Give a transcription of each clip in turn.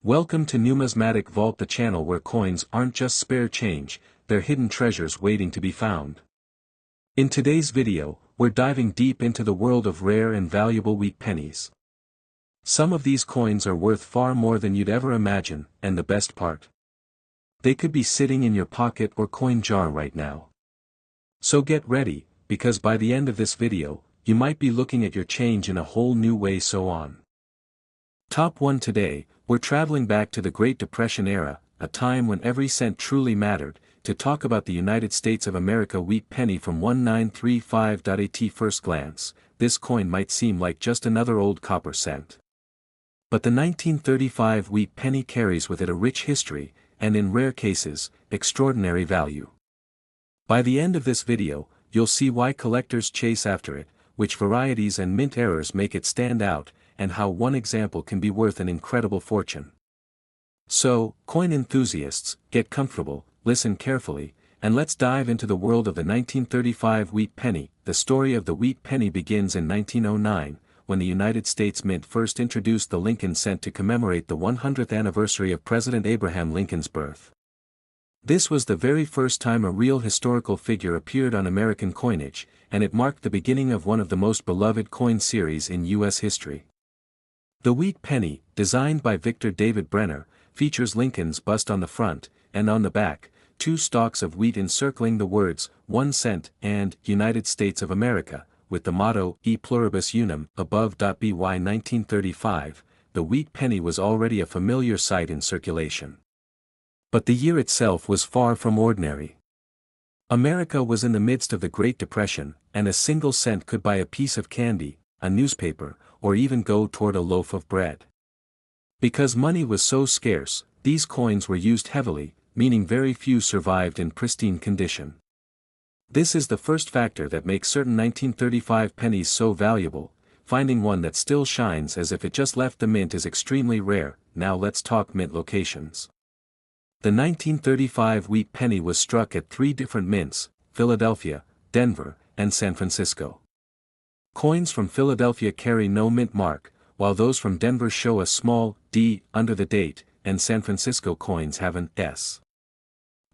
Welcome to Numismatic Vault, the channel where coins aren't just spare change, they're hidden treasures waiting to be found. In today's video, we're diving deep into the world of rare and valuable wheat pennies. Some of these coins are worth far more than you'd ever imagine, and the best part, they could be sitting in your pocket or coin jar right now. So get ready, because by the end of this video, you might be looking at your change in a whole new way. Top 1 today, we're traveling back to the Great Depression era, a time when every cent truly mattered, to talk about the United States of America wheat penny from 1935. At first glance, this coin might seem like just another old copper cent. But the 1935 wheat penny carries with it a rich history, and in rare cases, extraordinary value. By the end of this video, you'll see why collectors chase after it, which varieties and mint errors make it stand out, and how one example can be worth an incredible fortune. So, coin enthusiasts, get comfortable, listen carefully, and let's dive into the world of the 1935 wheat penny. The story of the wheat penny begins in 1909, when the United States Mint first introduced the Lincoln cent to commemorate the 100th anniversary of President Abraham Lincoln's birth. This was the very first time a real historical figure appeared on American coinage, and it marked the beginning of one of the most beloved coin series in U.S. history. The wheat penny, designed by Victor David Brenner, features Lincoln's bust on the front, and on the back, two stalks of wheat encircling the words, 1 cent, and, United States of America, with the motto, E pluribus unum, above. By 1935, the wheat penny was already a familiar sight in circulation. But the year itself was far from ordinary. America was in the midst of the Great Depression, and a single cent could buy a piece of candy, a newspaper, or even go toward a loaf of bread. Because money was so scarce, these coins were used heavily, meaning very few survived in pristine condition. This is the first factor that makes certain 1935 pennies so valuable. Finding one that still shines as if it just left the mint is extremely rare. Now let's talk mint locations. The 1935 wheat penny was struck at 3 different mints: Philadelphia, Denver, and San Francisco. Coins from Philadelphia carry no mint mark, while those from Denver show a small D under the date, and San Francisco coins have an S.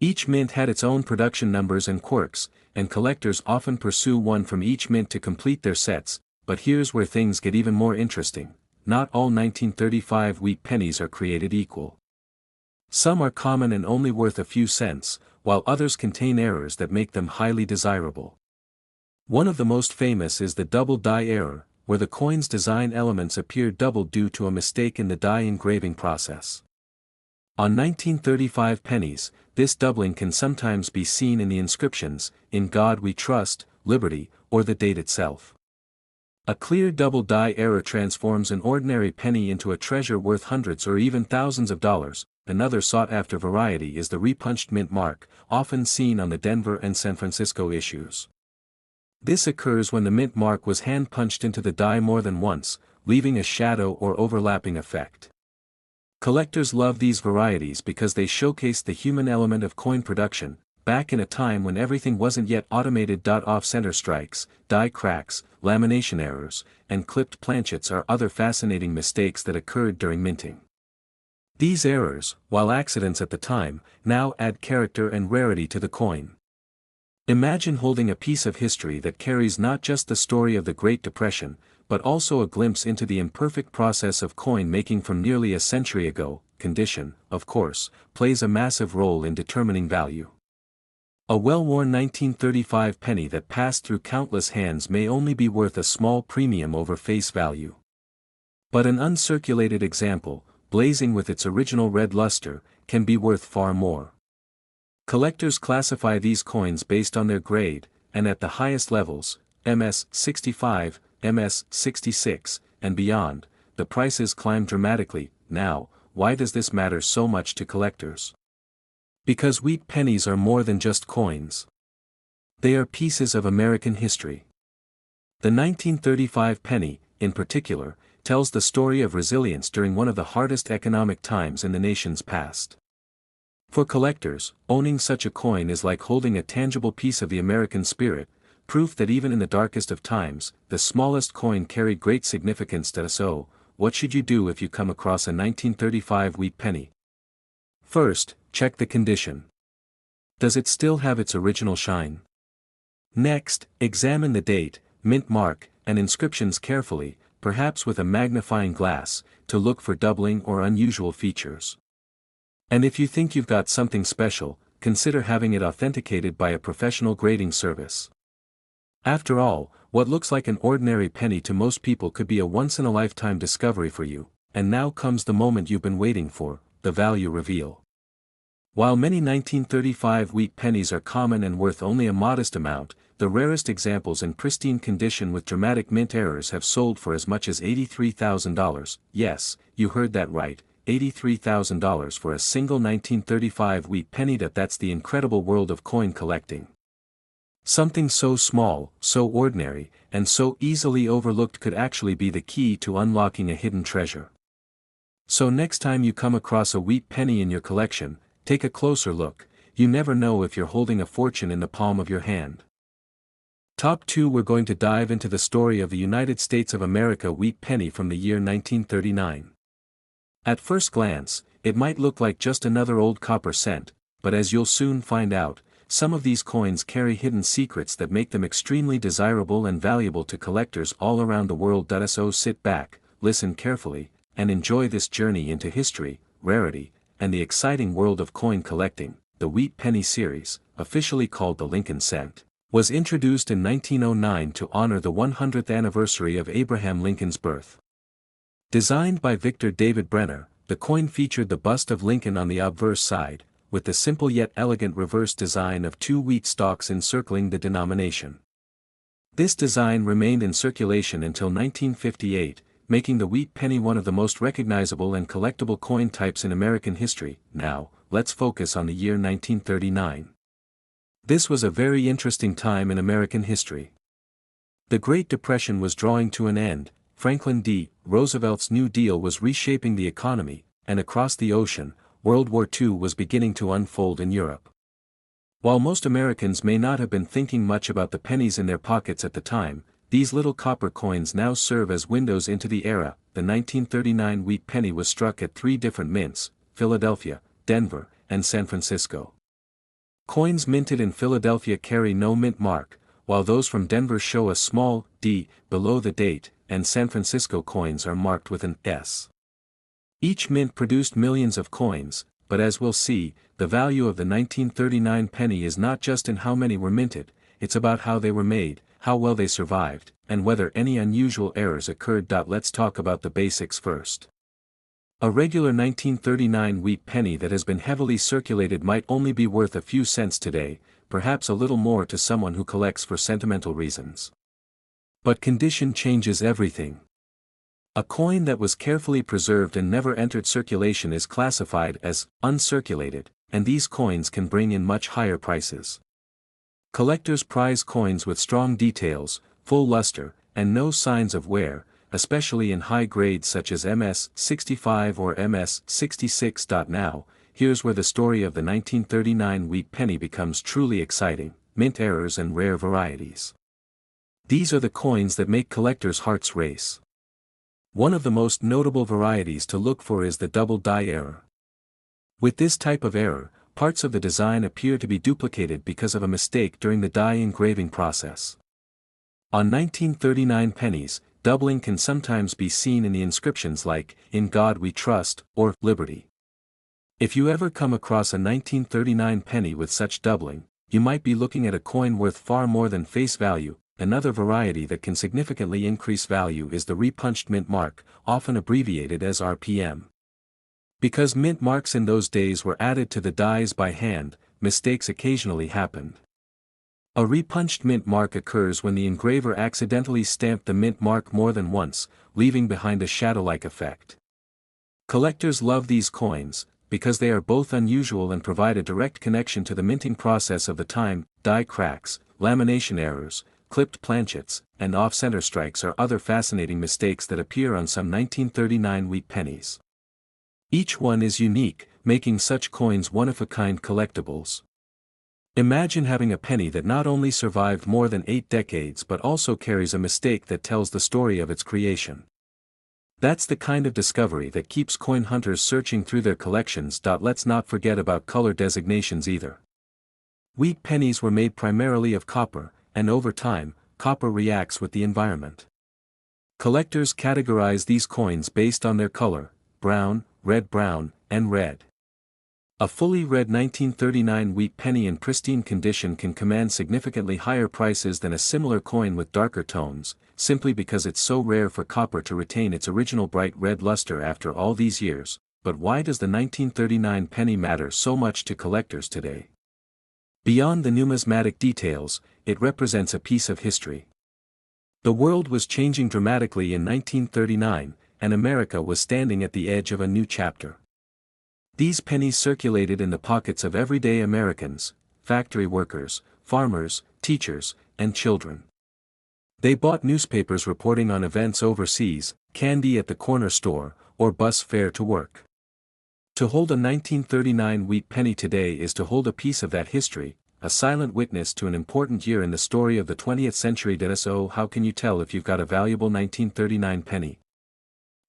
Each mint had its own production numbers and quirks, and collectors often pursue one from each mint to complete their sets. But here's where things get even more interesting: not all 1935 wheat pennies are created equal. Some are common and only worth a few cents, while others contain errors that make them highly desirable. One of the most famous is the double die error, where the coin's design elements appear doubled due to a mistake in the die engraving process. On 1935 pennies, this doubling can sometimes be seen in the inscriptions, "In God We Trust," "Liberty," or the date itself. A clear double die error transforms an ordinary penny into a treasure worth hundreds or even thousands of dollars. Another sought-after variety is the repunched mint mark, often seen on the Denver and San Francisco issues. This occurs when the mint mark was hand-punched into the die more than once, leaving a shadow or overlapping effect. Collectors love these varieties because they showcase the human element of coin production, back in a time when everything wasn't yet automated. Off-center strikes, die cracks, lamination errors, and clipped planchets are other fascinating mistakes that occurred during minting. These errors, while accidents at the time, now add character and rarity to the coin. Imagine holding a piece of history that carries not just the story of the Great Depression, but also a glimpse into the imperfect process of coin making from nearly a century ago. Condition, of course, plays a massive role in determining value. A well-worn 1935 penny that passed through countless hands may only be worth a small premium over face value. But an uncirculated example, blazing with its original red luster, can be worth far more. Collectors classify these coins based on their grade, and at the highest levels, MS 65, MS 66, and beyond, the prices climb dramatically. Now, why does this matter so much to collectors? Because wheat pennies are more than just coins. They are pieces of American history. The 1935 penny, in particular, tells the story of resilience during one of the hardest economic times in the nation's past. For collectors, owning such a coin is like holding a tangible piece of the American spirit, proof that even in the darkest of times, the smallest coin carried great significance. So, what should you do if you come across a 1935 wheat penny? First, check the condition. Does it still have its original shine? Next, examine the date, mint mark, and inscriptions carefully, perhaps with a magnifying glass, to look for doubling or unusual features. And if you think you've got something special, consider having it authenticated by a professional grading service. After all, what looks like an ordinary penny to most people could be a once-in-a-lifetime discovery for you, and now comes the moment you've been waiting for, the value reveal. While many 1935 wheat pennies are common and worth only a modest amount, the rarest examples in pristine condition with dramatic mint errors have sold for as much as $83,000, yes, you heard that right, $83,000 for a single 1935 wheat penny. That's the incredible world of coin collecting. Something so small, so ordinary, and so easily overlooked could actually be the key to unlocking a hidden treasure. So next time you come across a wheat penny in your collection, take a closer look. You never know if you're holding a fortune in the palm of your hand. Top 2. We're going to dive into the story of the United States of America wheat penny from the year 1939. At first glance, it might look like just another old copper cent, but as you'll soon find out, some of these coins carry hidden secrets that make them extremely desirable and valuable to collectors all around the world. So sit back, listen carefully, and enjoy this journey into history, rarity, and the exciting world of coin collecting. The Wheat Penny series, officially called the Lincoln Cent, was introduced in 1909 to honor the 100th anniversary of Abraham Lincoln's birth. Designed by Victor David Brenner, the coin featured the bust of Lincoln on the obverse side, with the simple yet elegant reverse design of 2 wheat stalks encircling the denomination. This design remained in circulation until 1958, making the wheat penny one of the most recognizable and collectible coin types in American history. Now, let's focus on the year 1939. This was a very interesting time in American history. The Great Depression was drawing to an end, Franklin D. Roosevelt's New Deal was reshaping the economy, and across the ocean, World War II was beginning to unfold in Europe. While most Americans may not have been thinking much about the pennies in their pockets at the time, these little copper coins now serve as windows into the era. The 1939 wheat penny was struck at 3 different mints, Philadelphia, Denver, and San Francisco. Coins minted in Philadelphia carry no mint mark, while those from Denver show a small D below the date, and San Francisco coins are marked with an S. Each mint produced millions of coins, but as we'll see, the value of the 1939 penny is not just in how many were minted, it's about how they were made, how well they survived, and whether any unusual errors occurred. Let's talk about the basics first. A regular 1939 wheat penny that has been heavily circulated might only be worth a few cents today, perhaps a little more to someone who collects for sentimental reasons. But condition changes everything. A coin that was carefully preserved and never entered circulation is classified as uncirculated, and these coins can bring in much higher prices. Collectors prize coins with strong details, full luster, and no signs of wear, especially in high grades such as MS-65 or MS-66. Now, here's where the story of the 1939 wheat penny becomes truly exciting: mint errors and rare varieties. These are the coins that make collectors' hearts race. One of the most notable varieties to look for is the double die error. With this type of error, parts of the design appear to be duplicated because of a mistake during the die engraving process. On 1939 pennies, doubling can sometimes be seen in the inscriptions like, "In God We Trust," or "Liberty." If you ever come across a 1939 penny with such doubling, you might be looking at a coin worth far more than face value. Another variety that can significantly increase value is the repunched mint mark, often abbreviated as RPM. Because mint marks in those days were added to the dies by hand, mistakes occasionally happened. A repunched mint mark occurs when the engraver accidentally stamped the mint mark more than once, leaving behind a shadow-like effect. Collectors love these coins, because they are both unusual and provide a direct connection to the minting process of the time. Die cracks, lamination errors, clipped planchets, and off-center strikes are other fascinating mistakes that appear on some 1939 wheat pennies. Each one is unique, making such coins one-of-a-kind collectibles. Imagine having a penny that not only survived more than 8 decades but also carries a mistake that tells the story of its creation. That's the kind of discovery that keeps coin hunters searching through their collections. Let's not forget about color designations either. Wheat pennies were made primarily of copper, and over time, copper reacts with the environment. Collectors categorize these coins based on their color: brown, and red. A fully red 1939 wheat penny in pristine condition can command significantly higher prices than a similar coin with darker tones, simply because it's so rare for copper to retain its original bright red luster after all these years. But why does the 1939 penny matter so much to collectors today? Beyond the numismatic details, it represents a piece of history. The world was changing dramatically in 1939, and America was standing at the edge of a new chapter. These pennies circulated in the pockets of everyday Americans, factory workers, farmers, teachers, and children. They bought newspapers reporting on events overseas, candy at the corner store, or bus fare to work. To hold a 1939 wheat penny today is to hold a piece of that history, a silent witness to an important year in the story of the 20th century. So how can you tell if you've got a valuable 1939 penny?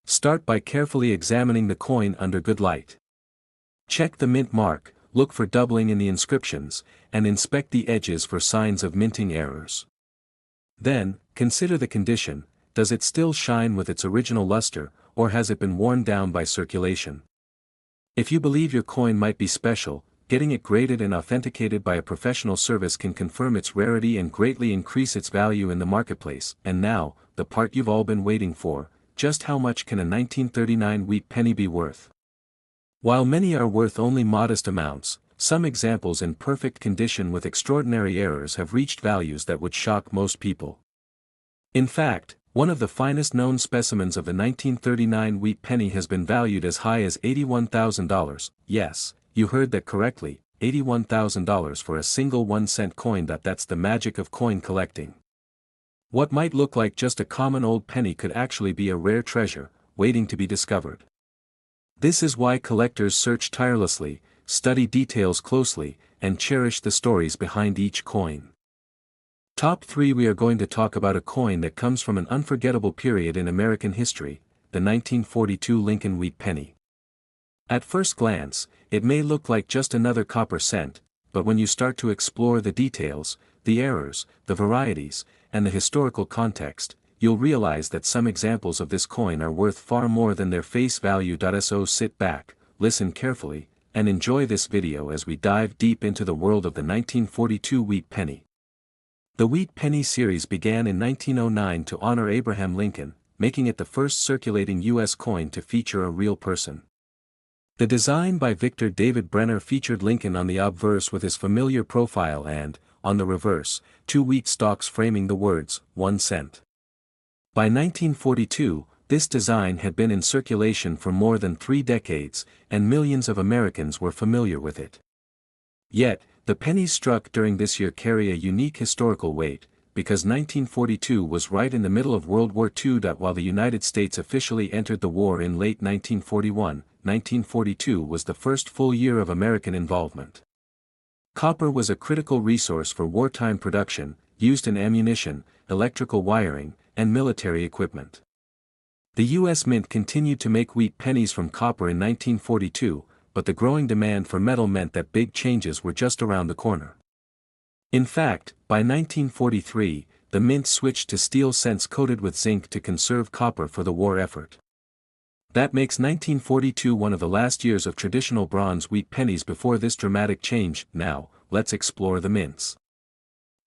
Start by carefully examining the coin under good light. Check the mint mark, look for doubling in the inscriptions, and inspect the edges for signs of minting errors. Then, consider the condition: does it still shine with its original luster, or has it been worn down by circulation? If you believe your coin might be special, getting it graded and authenticated by a professional service can confirm its rarity and greatly increase its value in the marketplace. And now, the part you've all been waiting for: just how much can a 1939 wheat penny be worth? While many are worth only modest amounts, some examples in perfect condition with extraordinary errors have reached values that would shock most people. In fact, one of the finest known specimens of the 1939 wheat penny has been valued as high as $81,000. Yes, you heard that correctly, $81,000 for a single 1-cent coin. That's the magic of coin collecting. What might look like just a common old penny could actually be a rare treasure, waiting to be discovered. This is why collectors search tirelessly, study details closely, and cherish the stories behind each coin. Top 3. We are going to talk about a coin that comes from an unforgettable period in American history, the 1942 Lincoln wheat penny. At first glance, it may look like just another copper cent, but when you start to explore the details, the errors, the varieties, and the historical context, you'll realize that some examples of this coin are worth far more than their face value. So sit back, listen carefully, and enjoy this video as we dive deep into the world of the 1942 wheat penny. The wheat penny series began in 1909 to honor Abraham Lincoln, making it the first circulating U.S. coin to feature a real person. The design by Victor David Brenner featured Lincoln on the obverse with his familiar profile and, on the reverse, 2 wheat stalks framing the words, 1 cent. By 1942, this design had been in circulation for more than 3 decades, and millions of Americans were familiar with it. Yet, the pennies struck during this year carry a unique historical weight, because 1942 was right in the middle of World War II. While the United States officially entered the war in late 1941, 1942 was the first full year of American involvement. Copper was a critical resource for wartime production, used in ammunition, electrical wiring, and military equipment. The U.S. Mint continued to make wheat pennies from copper in 1942, but the growing demand for metal meant that big changes were just around the corner. In fact, by 1943, the Mint switched to steel cents coated with zinc to conserve copper for the war effort. That makes 1942 one of the last years of traditional bronze wheat pennies before this dramatic change. Now, let's explore the mints.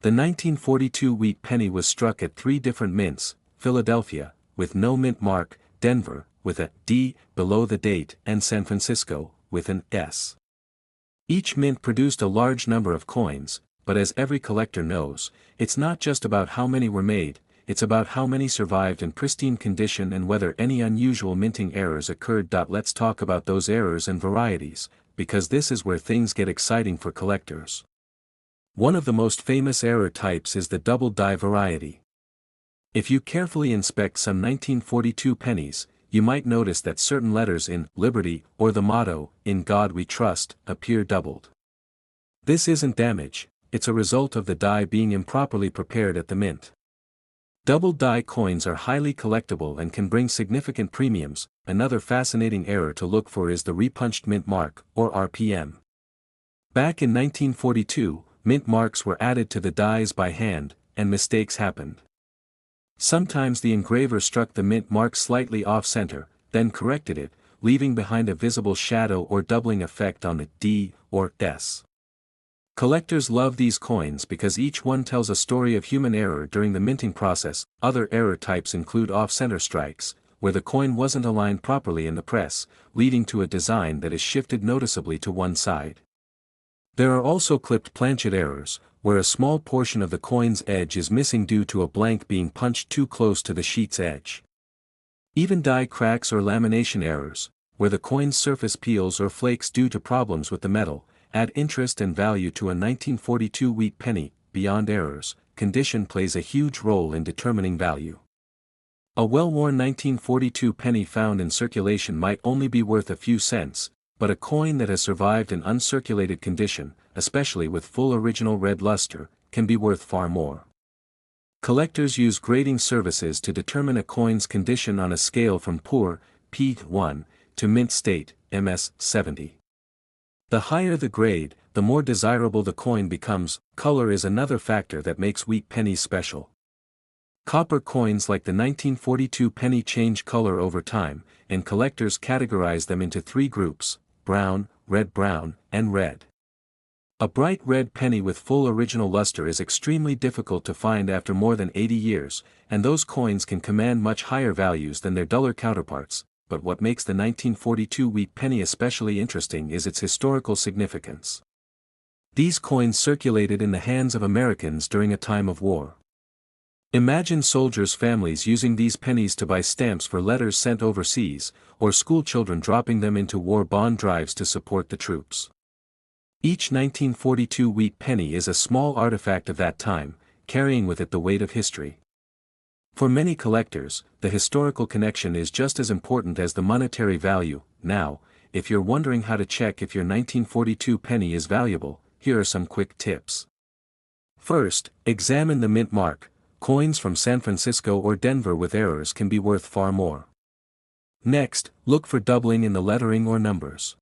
The 1942 wheat penny was struck at 3 different mints: Philadelphia, with no mint mark; Denver, with a D below the date; and San Francisco, with an S. Each mint produced a large number of coins, but as every collector knows, it's not just about how many were made, it's about how many survived in pristine condition and whether any unusual minting errors occurred. Let's talk about those errors and varieties, because this is where things get exciting for collectors. One of the most famous error types is the double die variety. If you carefully inspect some 1942 pennies, you might notice that certain letters in Liberty or the motto, "In God We Trust," appear doubled. This isn't damage, it's a result of the die being improperly prepared at the mint. Double die coins are highly collectible and can bring significant premiums. Another fascinating error to look for is the repunched mint mark, or RPM. Back in 1942, mint marks were added to the dies by hand, and mistakes happened. Sometimes the engraver struck the mint mark slightly off-center, then corrected it, leaving behind a visible shadow or doubling effect on the D or S. Collectors love these coins because each one tells a story of human error during the minting process. Other error types include off-center strikes, where the coin wasn't aligned properly in the press, leading to a design that is shifted noticeably to one side. There are also clipped planchet errors, where a small portion of the coin's edge is missing due to a blank being punched too close to the sheet's edge. Even die cracks or lamination errors, where the coin's surface peels or flakes due to problems with the metal, add interest and value to a 1942 wheat penny. Beyond errors, condition plays a huge role in determining value. A well-worn 1942 penny found in circulation might only be worth a few cents, but a coin that has survived in uncirculated condition, especially with full original red luster, can be worth far more. Collectors use grading services to determine a coin's condition on a scale from poor, P1, to mint state, MS 70. The higher the grade, the more desirable the coin becomes. Color is another factor that makes wheat pennies special. Copper coins like the 1942 penny change color over time, and collectors categorize them into three groups: brown, and red. A bright red penny with full original luster is extremely difficult to find after more than 80 years, and those coins can command much higher values than their duller counterparts. But what makes the 1942 wheat penny especially interesting is its historical significance. These coins circulated in the hands of Americans during a time of war. Imagine soldiers' families using these pennies to buy stamps for letters sent overseas, or schoolchildren dropping them into war bond drives to support the troops. Each 1942 wheat penny is a small artifact of that time, carrying with it the weight of history. For many collectors, the historical connection is just as important as the monetary value. Now, if you're wondering how to check if your 1942 penny is valuable, here are some quick tips. First, examine the mint mark. Coins from San Francisco or Denver with errors can be worth far more. Next, look for doubling in the lettering or numbers.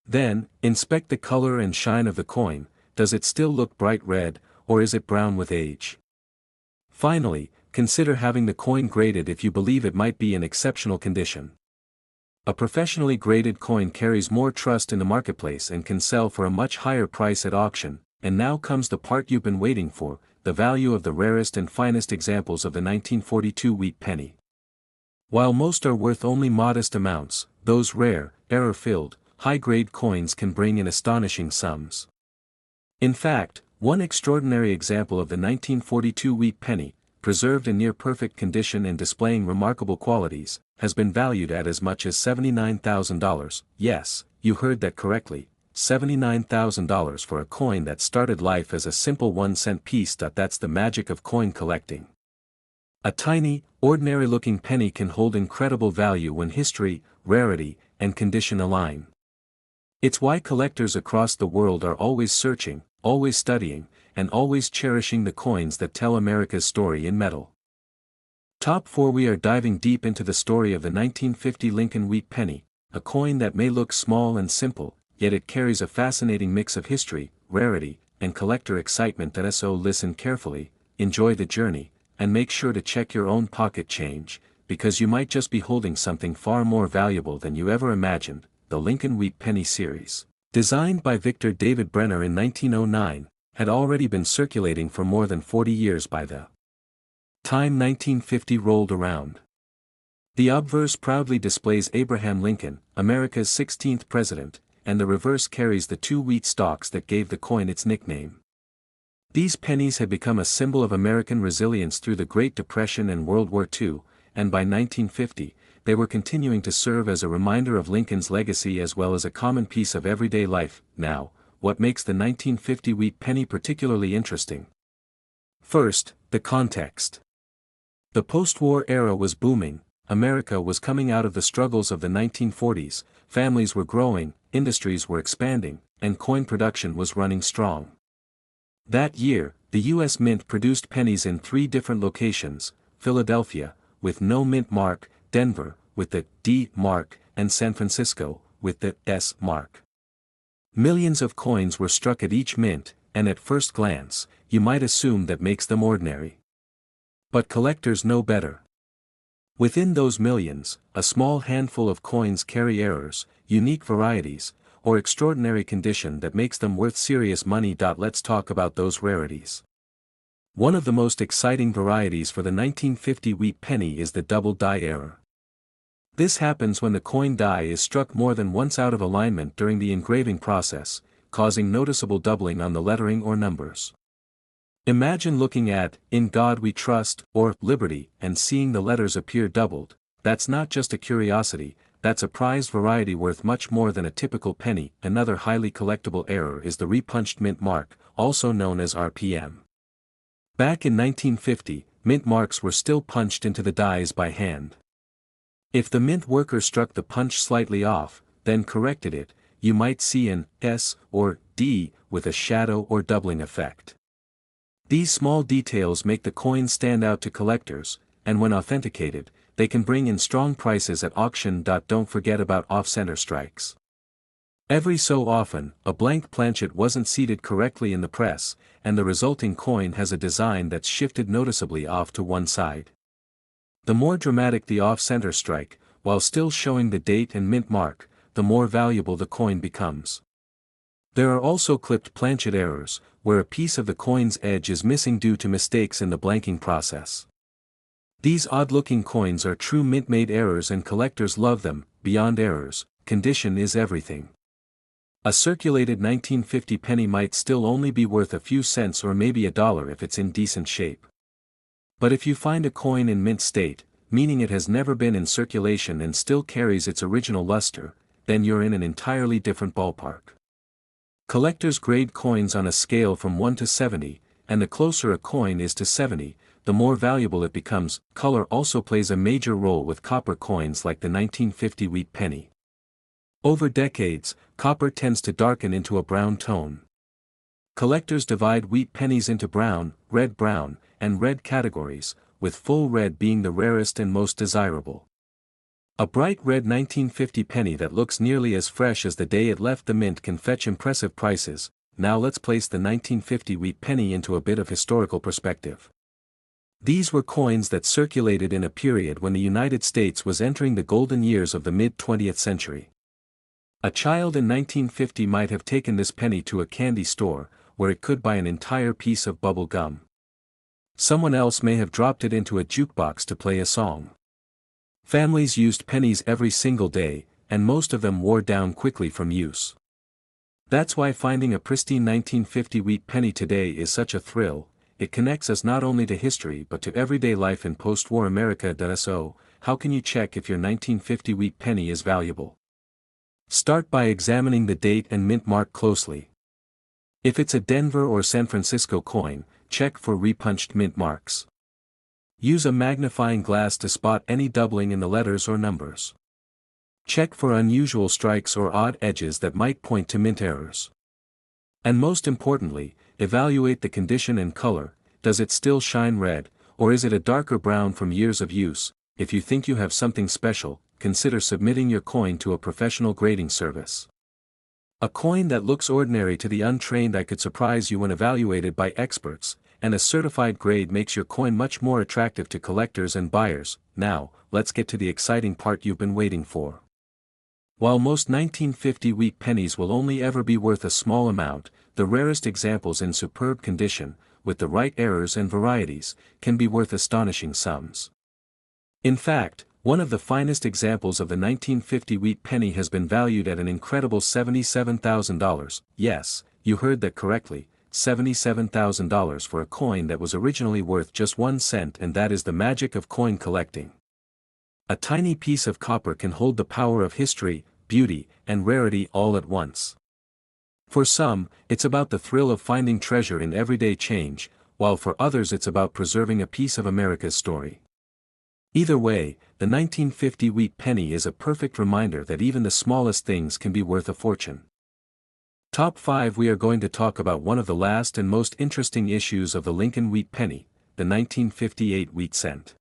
Then, inspect the color and shine of the coin. Does it still look bright red, or is it brown with age? Finally, consider having the coin graded if you believe it might be in exceptional condition. A professionally graded coin carries more trust in the marketplace and can sell for a much higher price at auction. And now comes the part you've been waiting for: the value of the rarest and finest examples of the 1942 wheat penny. While most are worth only modest amounts, those rare, error-filled, high-grade coins can bring in astonishing sums. In fact, one extraordinary example of the 1942 wheat penny, preserved in near-perfect condition and displaying remarkable qualities, has been valued at as much as $79,000. Yes, you heard that correctly, $79,000 for a coin that started life as a simple 1-cent piece. That's the magic of coin collecting. A tiny, ordinary-looking penny can hold incredible value when history, rarity, and condition align. It's why collectors across the world are always searching, always studying, and always cherishing the coins that tell America's story in metal. Top 4. We are diving deep into the story of the 1950 Lincoln wheat penny, a coin that may look small and simple, yet it carries a fascinating mix of history, rarity, and collector excitement. So listen carefully, enjoy the journey, and make sure to check your own pocket change, because you might just be holding something far more valuable than you ever imagined. The Lincoln Wheat Penny series, designed by Victor David Brenner in 1909, had already been circulating for more than 40 years by the time 1950 rolled around. The obverse proudly displays Abraham Lincoln, America's 16th president, and the reverse carries the 2 wheat stalks that gave the coin its nickname. These pennies had become a symbol of American resilience through the Great Depression and World War II, and by 1950, they were continuing to serve as a reminder of Lincoln's legacy as well as a common piece of everyday life. Now, what makes the 1950 wheat penny particularly interesting? First, the context. The post-war era was booming. America was coming out of the struggles of the 1940s, families were growing, industries were expanding, and coin production was running strong. That year, the U.S. Mint produced pennies in 3 different locations: Philadelphia, with no mint mark, Denver, with the D mark, and San Francisco, with the S mark. Millions of coins were struck at each mint, and at first glance, you might assume that makes them ordinary. But collectors know better. Within those millions, a small handful of coins carry errors, unique varieties, or extraordinary condition that makes them worth serious money. Let's talk about those rarities. One of the most exciting varieties for the 1950 wheat penny is the double die error. This happens when the coin die is struck more than once out of alignment during the engraving process, causing noticeable doubling on the lettering or numbers. Imagine looking at "In God We Trust" or "Liberty" and seeing the letters appear doubled. That's not just a curiosity, that's a prized variety worth much more than a typical penny. Another highly collectible error is the repunched mint mark, also known as RPM. Back in 1950, mint marks were still punched into the dies by hand. If the mint worker struck the punch slightly off, then corrected it, you might see an S or D with a shadow or doubling effect. These small details make the coin stand out to collectors, and when authenticated, they can bring in strong prices at auction. Don't forget about off-center strikes. Every so often, a blank planchet wasn't seated correctly in the press, and the resulting coin has a design that's shifted noticeably off to one side. The more dramatic the off-center strike, while still showing the date and mint mark, the more valuable the coin becomes. There are also clipped planchet errors, where a piece of the coin's edge is missing due to mistakes in the blanking process. These odd-looking coins are true mint-made errors and collectors love them. Beyond errors, condition is everything. A circulated 1950 penny might still only be worth a few cents or maybe $1 if it's in decent shape. But if you find a coin in mint state, meaning it has never been in circulation and still carries its original luster, then you're in an entirely different ballpark. Collectors grade coins on a scale from 1 to 70, and the closer a coin is to 70, the more valuable it becomes. Color also plays a major role with copper coins like the 1950 wheat penny. Over decades, copper tends to darken into a brown tone. Collectors divide wheat pennies into brown, and red categories, with full red being the rarest and most desirable. A bright red 1950 penny that looks nearly as fresh as the day it left the mint can fetch impressive prices. Now let's place the 1950 wheat penny into a bit of historical perspective. These were coins that circulated in a period when the United States was entering the golden years of the mid-20th century. A child in 1950 might have taken this penny to a candy store, where it could buy an entire piece of bubble gum. Someone else may have dropped it into a jukebox to play a song. Families used pennies every single day, and most of them wore down quickly from use. That's why finding a pristine 1950 wheat penny today is such a thrill. It connects us not only to history but to everyday life in post-war America. So, how can you check if your 1950 wheat penny is valuable? Start by examining the date and mint mark closely. If it's a Denver or San Francisco coin, check for repunched mint marks. Use a magnifying glass to spot any doubling in the letters or numbers. Check for unusual strikes or odd edges that might point to mint errors. And most importantly, evaluate the condition and color. Does it still shine red, or is it a darker brown from years of use? If you think you have something special, consider submitting your coin to a professional grading service. A coin that looks ordinary to the untrained eye could surprise you when evaluated by experts, and a certified grade makes your coin much more attractive to collectors and buyers. Now, let's get to the exciting part you've been waiting for. While most 1950 wheat pennies will only ever be worth a small amount, the rarest examples in superb condition, with the right errors and varieties, can be worth astonishing sums. In fact, one of the finest examples of the 1950 wheat penny has been valued at an incredible $77,000. Yes, you heard that correctly, $77,000 for a coin that was originally worth just 1 cent, and that is the magic of coin collecting. A tiny piece of copper can hold the power of history, beauty, and rarity all at once. For some, it's about the thrill of finding treasure in everyday change, while for others it's about preserving a piece of America's story. Either way, the 1950 wheat penny is a perfect reminder that even the smallest things can be worth a fortune. Top 5. We are going to talk about one of the last and most interesting issues of the Lincoln wheat penny, the 1958 wheat cent.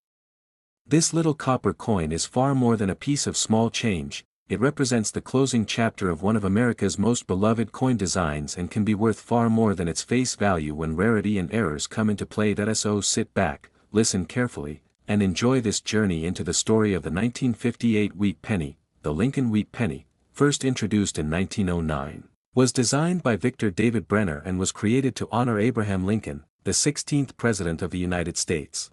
This little copper coin is far more than a piece of small change, it represents the closing chapter of one of America's most beloved coin designs and can be worth far more than its face value when rarity and errors come into play. So sit back, listen carefully, and enjoy this journey into the story of the 1958 wheat penny. The Lincoln wheat penny, first introduced in 1909, was designed by Victor David Brenner and was created to honor Abraham Lincoln, the 16th President of the United States.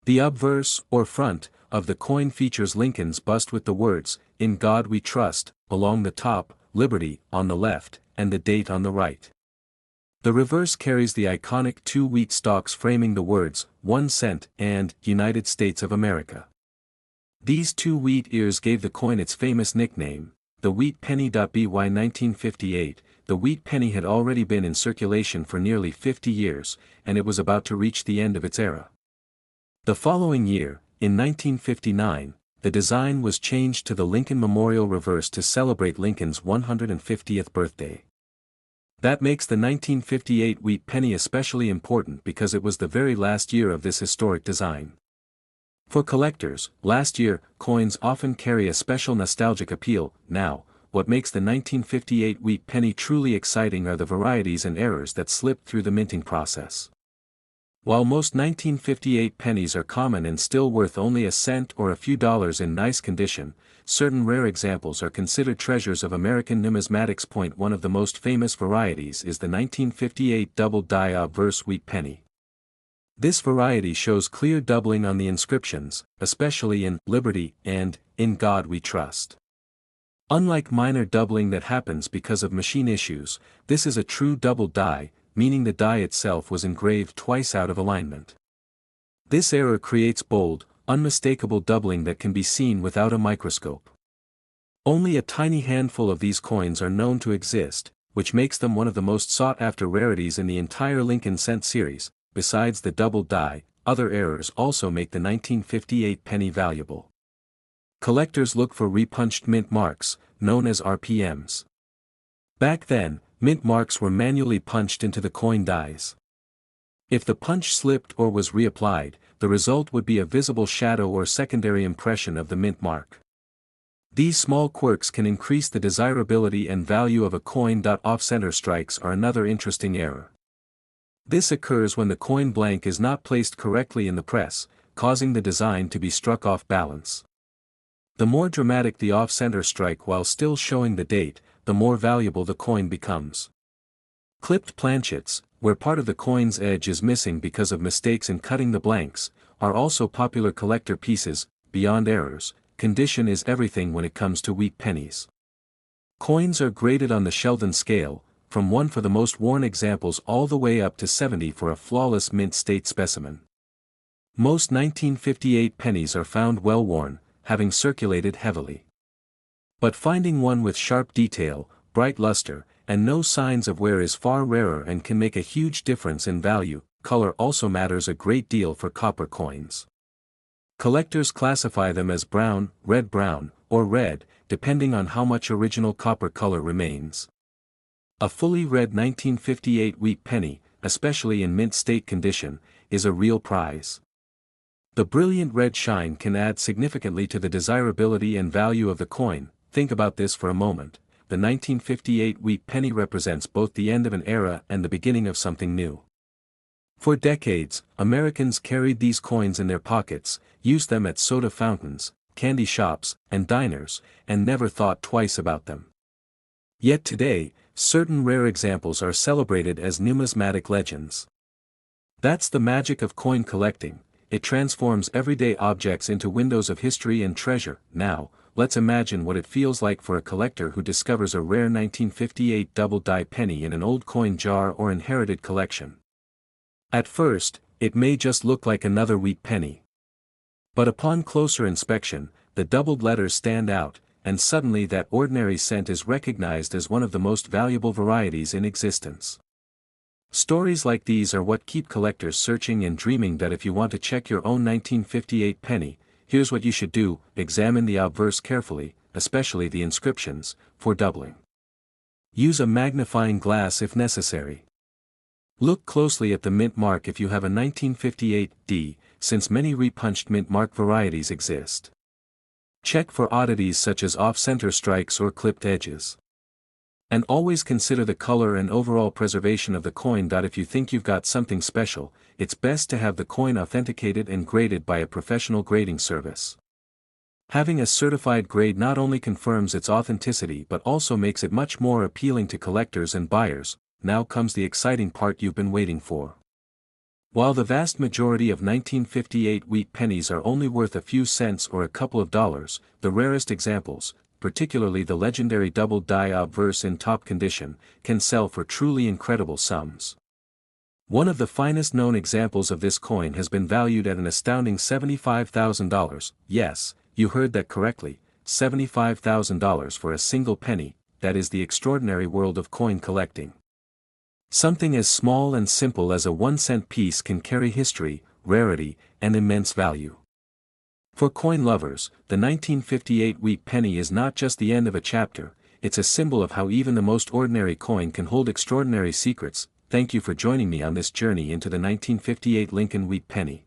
The obverse, or front, of the coin features Lincoln's bust with the words, "In God We Trust," along the top, "Liberty," on the left, and the date on the right. The reverse carries the iconic two wheat stalks framing the words, 1 cent, and, United States of America. These two wheat ears gave the coin its famous nickname, the wheat penny. By 1958, the wheat penny had already been in circulation for nearly 50 years, and it was about to reach the end of its era. The following year, in 1959, the design was changed to the Lincoln Memorial Reverse to celebrate Lincoln's 150th birthday. That makes the 1958 wheat penny especially important because it was the very last year of this historic design. For collectors, last year coins often carry a special nostalgic appeal. Now, what makes the 1958 wheat penny truly exciting are the varieties and errors that slipped through the minting process. While most 1958 pennies are common and still worth only a cent or a few dollars in nice condition, certain rare examples are considered treasures of American numismatics. One of the most famous varieties is the 1958 double-die obverse wheat penny. This variety shows clear doubling on the inscriptions, especially in "Liberty" and "In God We Trust." Unlike minor doubling that happens because of machine issues, this is a true double die, meaning the die itself was engraved twice out of alignment. This error creates bold, unmistakable doubling that can be seen without a microscope. Only a tiny handful of these coins are known to exist, which makes them one of the most sought-after rarities in the entire Lincoln cent series. Besides the double die, other errors also make the 1958 penny valuable. Collectors look for repunched mint marks, known as RPMs. Back then, mint marks were manually punched into the coin dies. If the punch slipped or was reapplied, the result would be a visible shadow or secondary impression of the mint mark. These small quirks can increase the desirability and value of a coin. Off-center strikes are another interesting error. This occurs when the coin blank is not placed correctly in the press, causing the design to be struck off balance. The more dramatic the off-center strike while still showing the date, the more valuable the coin becomes. Clipped planchets, where part of the coin's edge is missing because of mistakes in cutting the blanks, are also popular collector pieces. Beyond errors, condition is everything when it comes to wheat pennies. Coins are graded on the Sheldon scale, from 1 for the most worn examples all the way up to 70 for a flawless mint state specimen. Most 1958 pennies are found well worn, having circulated heavily. But finding one with sharp detail, bright luster, and no signs of wear is far rarer and can make a huge difference in value. Color also matters a great deal for copper coins. Collectors classify them as brown, or red, depending on how much original copper color remains. A fully red 1958 wheat penny, especially in mint state condition, is a real prize. The brilliant red shine can add significantly to the desirability and value of the coin. Think about this for a moment. The 1958 wheat penny represents both the end of an era and the beginning of something new. For decades, Americans carried these coins in their pockets, used them at soda fountains, candy shops, and diners, and never thought twice about them. Yet today, certain rare examples are celebrated as numismatic legends. That's the magic of coin collecting. It transforms everyday objects into windows of history and treasure. Now, let's imagine what it feels like for a collector who discovers a rare 1958 double-die penny in an old coin jar or inherited collection. At first, it may just look like another wheat penny. But upon closer inspection, the doubled letters stand out, and suddenly that ordinary cent is recognized as one of the most valuable varieties in existence. Stories like these are what keep collectors searching and dreaming. If you want to check your own 1958 penny, here's what you should do: examine the obverse carefully, especially the inscriptions, for doubling. Use a magnifying glass if necessary. Look closely at the mint mark if you have a 1958 D, since many repunched mint mark varieties exist. Check for oddities such as off-center strikes or clipped edges. And always consider the color and overall preservation of the coin. If you think you've got something special, it's best to have the coin authenticated and graded by a professional grading service. Having a certified grade not only confirms its authenticity but also makes it much more appealing to collectors and buyers. Now comes the exciting part you've been waiting for. While the vast majority of 1958 wheat pennies are only worth a few cents or a couple of dollars, the rarest examples, particularly the legendary double die obverse in top condition, can sell for truly incredible sums. One of the finest known examples of this coin has been valued at an astounding $75,000, yes, you heard that correctly, $75,000 for a single penny. That is the extraordinary world of coin collecting. Something as small and simple as a 1-cent piece can carry history, rarity, and immense value. For coin lovers, the 1958 wheat penny is not just the end of a chapter, it's a symbol of how even the most ordinary coin can hold extraordinary secrets. Thank you for joining me on this journey into the 1958 Lincoln wheat penny.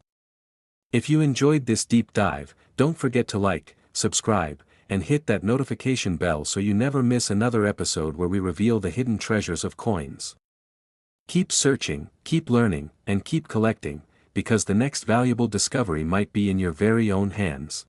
If you enjoyed this deep dive, don't forget to like, subscribe, and hit that notification bell so you never miss another episode where we reveal the hidden treasures of coins. Keep searching, keep learning, and keep collecting, because the next valuable discovery might be in your very own hands.